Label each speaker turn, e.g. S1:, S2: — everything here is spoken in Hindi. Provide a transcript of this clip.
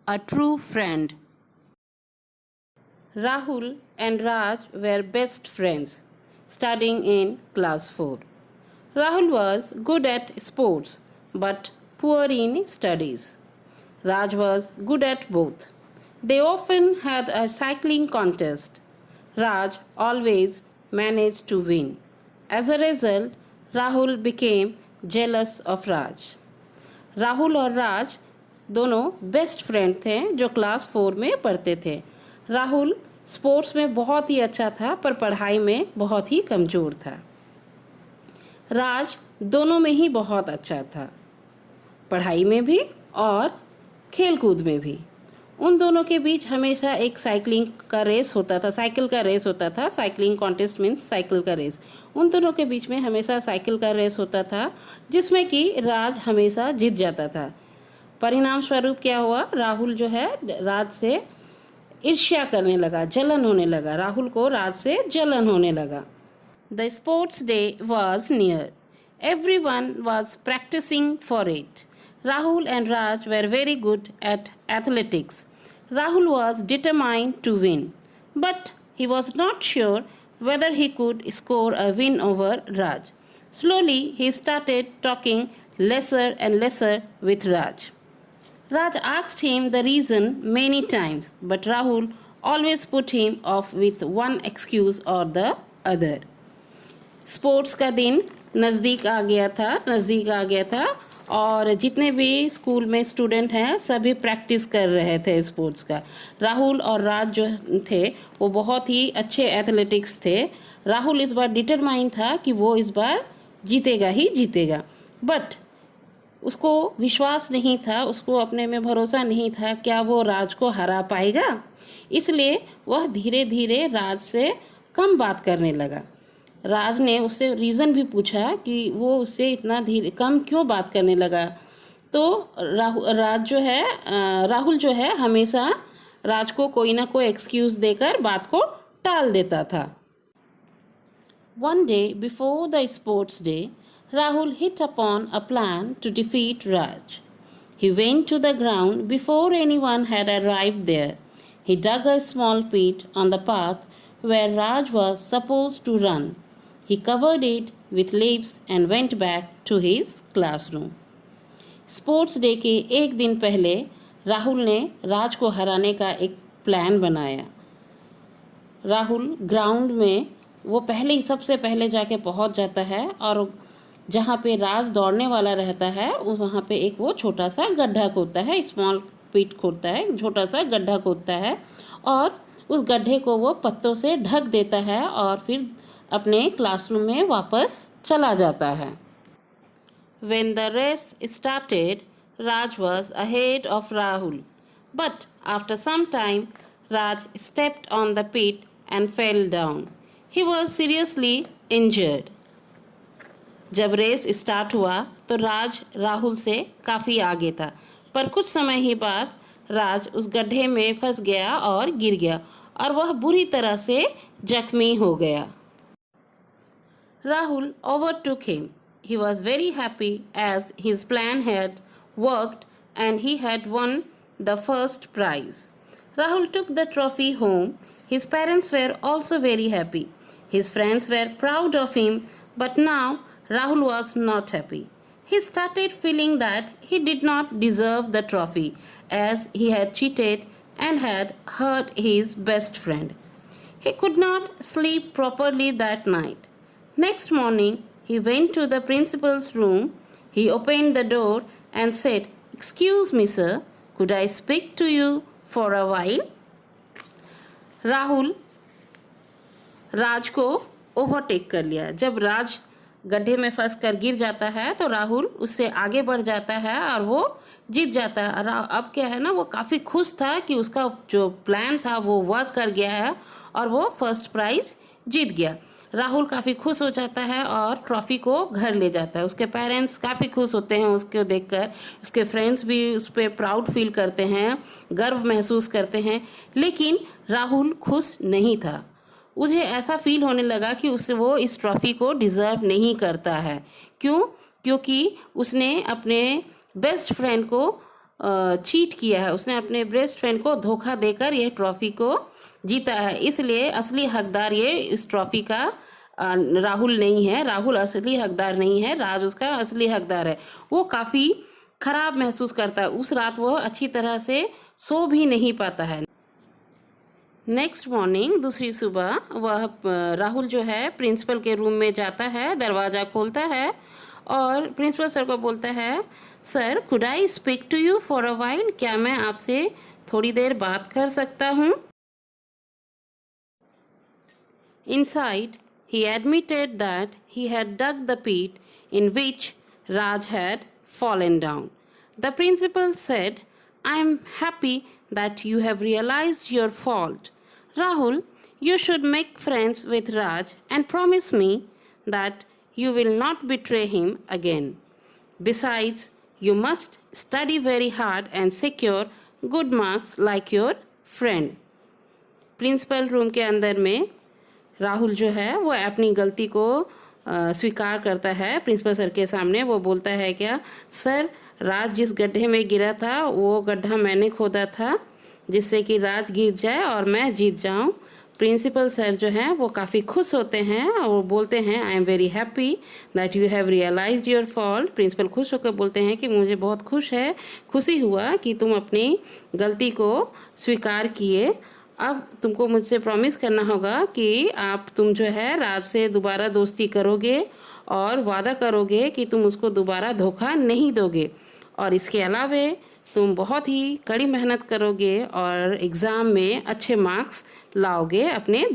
S1: A true friend. Rahul and Raj were best friends, studying in class 4. Rahul was good at sports but poor in studies. Raj was good at both. They often had a cycling contest. Raj always managed to win. As a result, Rahul became jealous of Raj. Rahul और राज दोनों बेस्ट फ्रेंड थे जो क्लास 4 में पढ़ते थे। राहुल स्पोर्ट्स में बहुत ही अच्छा था पर पढ़ाई में बहुत ही कमज़ोर था। राज दोनों में ही बहुत अच्छा था, पढ़ाई में भी और खेल कूद में भी। उन दोनों के बीच हमेशा एक साइकिलिंग का रेस होता था, साइकिल का रेस होता था। साइकिलिंग कॉन्टेस्ट मीन्स साइकिल का रेस। उन दोनों के बीच में हमेशा साइकिल का रेस होता था जिसमें कि राज हमेशा जीत जाता था। परिणाम स्वरूप क्या हुआ, राहुल जो है राज से ईर्ष्या करने लगा, जलन होने लगा। राहुल को राज से जलन होने लगा। The sports day was near. Everyone was practising for it. Rahul and Raj were very good at athletics. Rahul was determined to win, but he was not sure whether he could score a win over Raj. Slowly, he started talking lesser and lesser with Raj. Raj asked him the reason many times, but Rahul always put him off with one excuse or the other. Sports का दिन नज़दीक आ गया था और जितने भी स्कूल में स्टूडेंट हैं सभी प्रैक्टिस कर रहे थे स्पोर्ट्स का। राहुल और राज जो थे वो बहुत ही अच्छे एथलेटिक्स थे। राहुल इस बार डिटरमाइन था कि वो इस बार जीतेगा ही जीतेगा, बट उसको विश्वास नहीं था, उसको अपने में भरोसा नहीं था क्या वो राज को हरा पाएगा। इसलिए वह धीरे धीरे राज से कम बात करने लगा। राज ने उससे रीज़न भी पूछा कि वो उससे इतना धीरे कम क्यों बात करने लगा। तो राहुल जो है हमेशा राज को कोई ना कोई एक्सक्यूज़ देकर बात को टाल देता था। One day before the sports day, Rahul hit upon a plan to defeat Raj. He went to the ground before anyone had arrived there. He dug a small pit on the path where Raj was supposed to run. He covered it with leaves and went back to his classroom. Sports day के एक दिन पहले राहुल ने राज को हराने का एक प्लान बनाया। राहुल ग्राउंड में वो सबसे पहले जाके पहुंच जाता है और जहाँ पे राज दौड़ने वाला रहता है वहाँ पे एक वो छोटा सा गड्ढा खोदता है, स्मॉल पिट खोदता है, छोटा सा गड्ढा खोदता है और उस गड्ढे को वो पत्तों से ढक देता है और फिर अपने क्लासरूम में वापस चला जाता है। When the race started, Raj was ahead of Rahul, but after some time, Raj stepped on the pit and fell down. He was seriously injured. जब रेस स्टार्ट हुआ तो राज राहुल से काफ़ी आगे था, पर कुछ समय ही बाद राज उस गड्ढे में फंस गया और गिर गया और वह बुरी तरह से जख्मी हो गया। Rahul overtook him. He was very happy as his plan had worked and he had won the first prize. Rahul took the trophy home. His parents were also very happy. His friends were proud of him, but now Rahul was not happy. He started feeling that he did not deserve the trophy as he had cheated and had hurt his best friend. He could not sleep properly that night. Next morning, he went to the principal's room. He opened the door and said, "Excuse me, sir, could I speak to you for a while?" Rahul Raj को ओवरटेक कर लिया। जब राज गड्ढे में फंस कर गिर जाता है तो राहुल उससे आगे बढ़ जाता है और वो जीत जाता है। अब क्या है ना, वो काफ़ी खुश था कि उसका जो प्लान था वो वर्क कर गया है और वो फर्स्ट प्राइज़ जीत गया। राहुल काफ़ी खुश हो जाता है और ट्रॉफ़ी को घर ले जाता है। उसके पेरेंट्स काफ़ी खुश होते हैं उसको देखकर, उसके फ्रेंड्स भी उस पर प्राउड फील करते हैं, गर्व महसूस करते हैं, लेकिन राहुल खुश नहीं था। उसे ऐसा फील होने लगा कि वो इस ट्रॉफ़ी को डिज़र्व नहीं करता है। क्यों? क्योंकि उसने अपने बेस्ट फ्रेंड को चीट किया है, उसने अपने बेस्ट फ्रेंड को धोखा देकर ये ट्रॉफी को जीता है। इसलिए असली हकदार ये इस ट्रॉफी का राहुल नहीं है। राहुल असली हकदार नहीं है, राज उसका असली हकदार है। वो काफ़ी खराब महसूस करता है। उस रात वो अच्छी तरह से सो भी नहीं पाता है। नेक्स्ट मॉर्निंग, दूसरी सुबह, वह राहुल जो है प्रिंसिपल के रूम में जाता है, दरवाज़ा खोलता है और प्रिंसिपल सर को बोलता है, sir could I speak to you for a while, क्या मैं आपसे थोड़ी देर बात कर सकता हूँ? Inside, he admitted that he had dug the pit in which Raj had fallen down. The principal said, I am happy that you have realized your fault. Rahul, you should make friends with Raj and promise me that you will not betray him again. Besides, you must study very hard and secure good marks like your friend. Principal room के अंदर में राहुल जो है वो अपनी गलती को स्वीकार करता है प्रिंसिपल सर के सामने। वो बोलता है, क्या सर, राज जिस गड्ढे में गिरा था वो गड्ढा मैंने खोदा था, जिससे कि राज गिर जाए और मैं जीत जाऊं। प्रिंसिपल सर जो हैं वो काफ़ी खुश होते हैं और बोलते हैं, I am very happy that you have realised your fault. Principal खुश होकर बोलते हैं कि मुझे बहुत खुशी हुआ कि तुम अपनी गलती को स्वीकार किए। अब तुमको मुझसे प्रॉमिस करना होगा कि तुम जो है राज से दोबारा दोस्ती करोगे और वादा करोगे कि तुम उसको दोबारा धोखा नहीं दोगे, और इसके अलावे तुम बहुत ही कड़ी मेहनत करोगे और एग्ज़ाम में अच्छे मार्क्स लाओगे अपने